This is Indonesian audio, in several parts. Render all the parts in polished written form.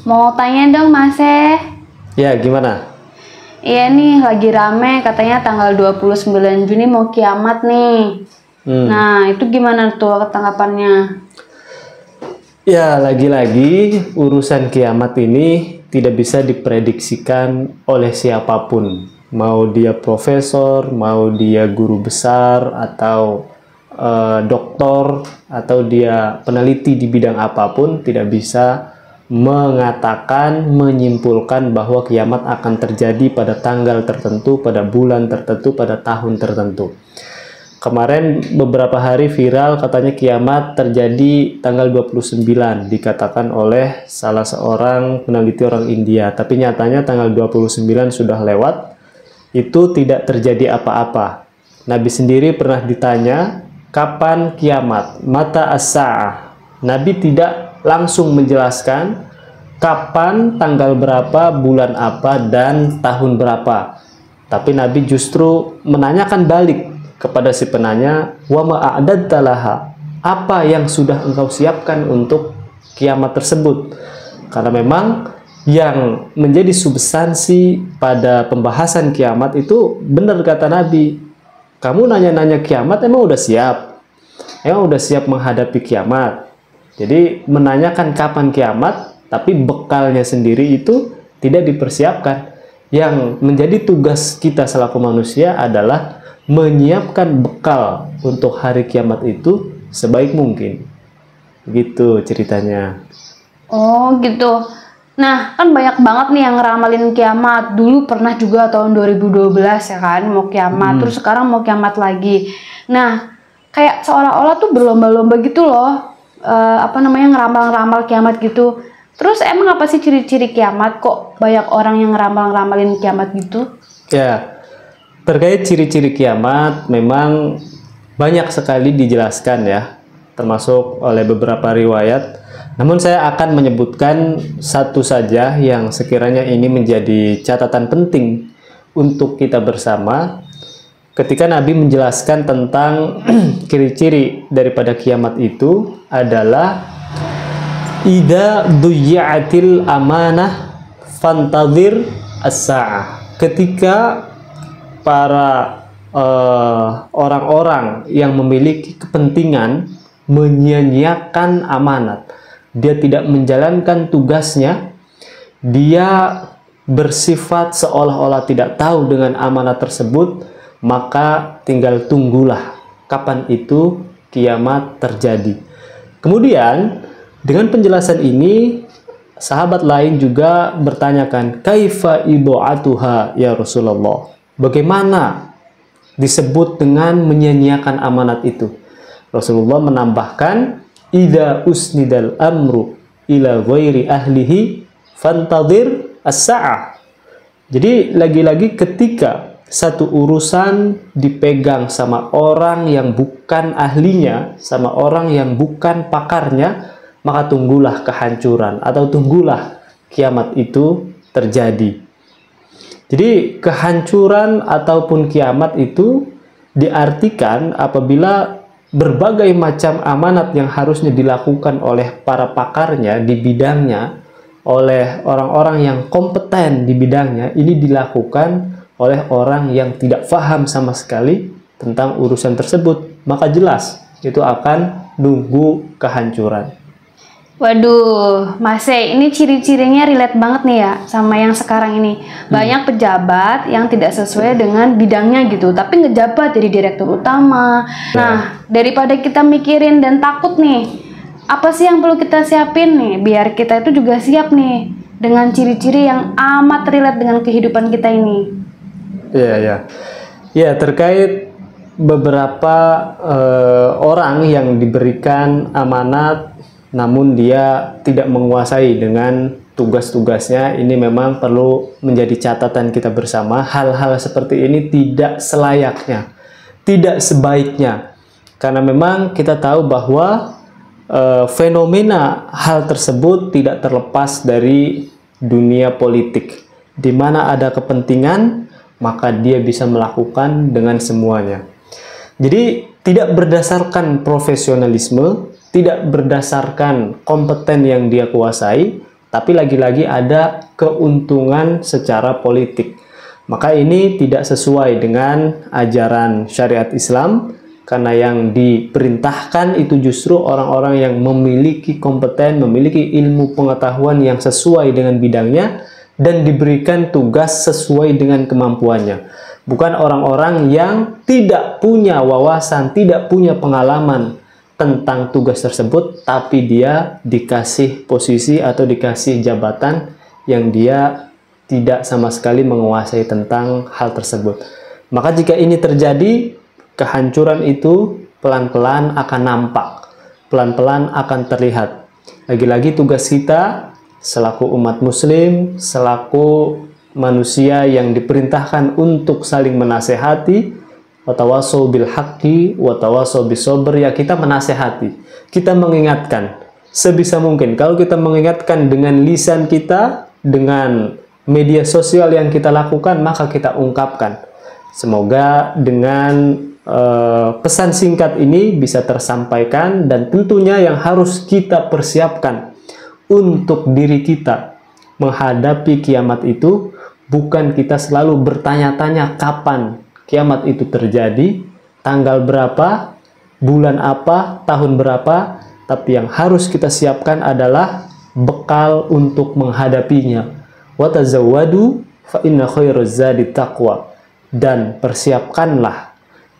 Mau tanya dong Mas. Ya, gimana? Iya nih, lagi rame katanya tanggal 29 Juni mau kiamat nih. Nah, itu gimana tuh tanggapannya? Ya, lagi-lagi urusan kiamat ini tidak bisa diprediksikan oleh siapapun. Mau dia profesor, mau dia guru besar, atau doktor, atau dia peneliti di bidang apapun, tidak bisa mengatakan, menyimpulkan bahwa kiamat akan terjadi pada tanggal tertentu, pada bulan tertentu, pada tahun tertentu. Kemarin beberapa hari viral katanya kiamat terjadi tanggal 29, dikatakan oleh salah seorang peneliti orang India. Tapi nyatanya tanggal 29 sudah lewat, itu tidak terjadi apa-apa. Nabi sendiri pernah ditanya, kapan kiamat? Mata as-sa'ah. Nabi tidak langsung menjelaskan kapan, tanggal berapa, bulan apa, dan tahun berapa. Tapi Nabi justru menanyakan balik kepada si penanya, wa ma'adadta laha, apa yang sudah engkau siapkan untuk kiamat tersebut? Karena memang yang menjadi substansi pada pembahasan kiamat itu benar kata Nabi. Kamu nanya-nanya kiamat emang udah siap? Emang udah siap menghadapi kiamat? Jadi menanyakan kapan kiamat, tapi bekalnya sendiri itu tidak dipersiapkan. Yang menjadi tugas kita selaku manusia adalah menyiapkan bekal untuk hari kiamat itu sebaik mungkin. Gitu ceritanya. Oh gitu. Nah, kan banyak banget nih yang ngeramalin kiamat. Dulu pernah juga tahun 2012 ya kan, mau kiamat. Terus sekarang mau kiamat lagi. Nah, kayak seolah-olah tuh berlomba-lomba gitu loh. Ngeramal-ngeramal kiamat gitu. Terus emang apa sih ciri-ciri kiamat? Kok banyak orang yang ngeramal-ngeramalin kiamat gitu? Ya, terkait ciri-ciri kiamat memang banyak sekali dijelaskan ya, termasuk oleh beberapa riwayat. Namun saya akan menyebutkan satu saja yang sekiranya ini menjadi catatan penting untuk kita bersama. Ketika Nabi menjelaskan tentang ciri-ciri daripada kiamat itu adalah idza duyya'atil amanah fantadhir as-sa'ah. Ketika para orang-orang yang memiliki kepentingan menyia-nyiakan amanat, dia tidak menjalankan tugasnya, dia bersifat seolah-olah tidak tahu dengan amanat tersebut, maka tinggal tunggulah kapan itu kiamat terjadi. Kemudian dengan penjelasan ini sahabat lain juga bertanyakan, kaifa idu'atuha ya Rasulullah? Bagaimana disebut dengan menyia-nyiakan amanat itu? Rasulullah menambahkan, idza usnidal amru ila ghairi ahlihi fantadhir as-sa'ah. Jadi lagi-lagi ketika satu urusan dipegang sama orang yang bukan ahlinya, sama orang yang bukan pakarnya, maka tunggulah kehancuran atau tunggulah kiamat itu terjadi. Jadi kehancuran ataupun kiamat itu diartikan apabila berbagai macam amanat yang harusnya dilakukan oleh para pakarnya di bidangnya, oleh orang-orang yang kompeten di bidangnya, ini dilakukan oleh orang yang tidak paham sama sekali tentang urusan tersebut, maka jelas itu akan nunggu kehancuran. Waduh, Mas, ini ciri-cirinya relate banget nih ya sama yang sekarang ini. Banyak pejabat yang tidak sesuai dengan bidangnya gitu, tapi ngejabat jadi direktur utama. Nah, daripada kita mikirin dan takut nih, apa sih yang perlu kita siapin nih biar kita itu juga siap nih dengan ciri-ciri yang amat relate dengan kehidupan kita ini. Ya, terkait beberapa orang yang diberikan amanat namun dia tidak menguasai dengan tugas-tugasnya, ini memang perlu menjadi catatan kita bersama. Hal-hal seperti ini tidak selayaknya, tidak sebaiknya, karena memang kita tahu bahwa fenomena hal tersebut tidak terlepas dari dunia politik, di mana ada kepentingan maka dia bisa melakukan dengan semuanya. Jadi tidak berdasarkan profesionalisme, tidak berdasarkan kompeten yang dia kuasai, tapi lagi-lagi ada keuntungan secara politik. Maka ini tidak sesuai dengan ajaran syariat Islam, karena yang diperintahkan itu justru orang-orang yang memiliki kompeten, memiliki ilmu pengetahuan yang sesuai dengan bidangnya, dan diberikan tugas sesuai dengan kemampuannya. Bukan orang-orang yang tidak punya wawasan, tidak punya pengalaman tentang tugas tersebut, tapi dia dikasih posisi atau dikasih jabatan yang dia tidak sama sekali menguasai tentang hal tersebut. Maka jika ini terjadi, kehancuran itu pelan-pelan akan nampak, pelan-pelan akan terlihat. Lagi-lagi tugas kita selaku umat muslim, selaku manusia yang diperintahkan untuk saling menasehati, watawasau bil haqqi watawasau bis sabr, ya kita menasehati, kita mengingatkan sebisa mungkin. Kalau kita mengingatkan dengan lisan kita, dengan media sosial yang kita lakukan, maka kita ungkapkan. Semoga dengan pesan singkat ini bisa tersampaikan, dan tentunya yang harus kita persiapkan untuk diri kita menghadapi kiamat itu bukan kita selalu bertanya-tanya kapan kiamat itu terjadi, tanggal berapa, bulan apa, tahun berapa, tapi yang harus kita siapkan adalah bekal untuk menghadapinya. Wa tazawwadu fa inna khairaz zadi taqwa, dan persiapkanlah,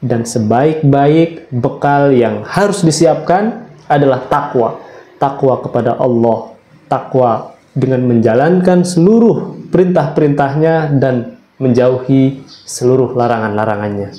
dan sebaik-baik bekal yang harus disiapkan adalah takwa. Takwa kepada Allah, takwa dengan menjalankan seluruh perintah-perintahnya dan menjauhi seluruh larangan-larangannya.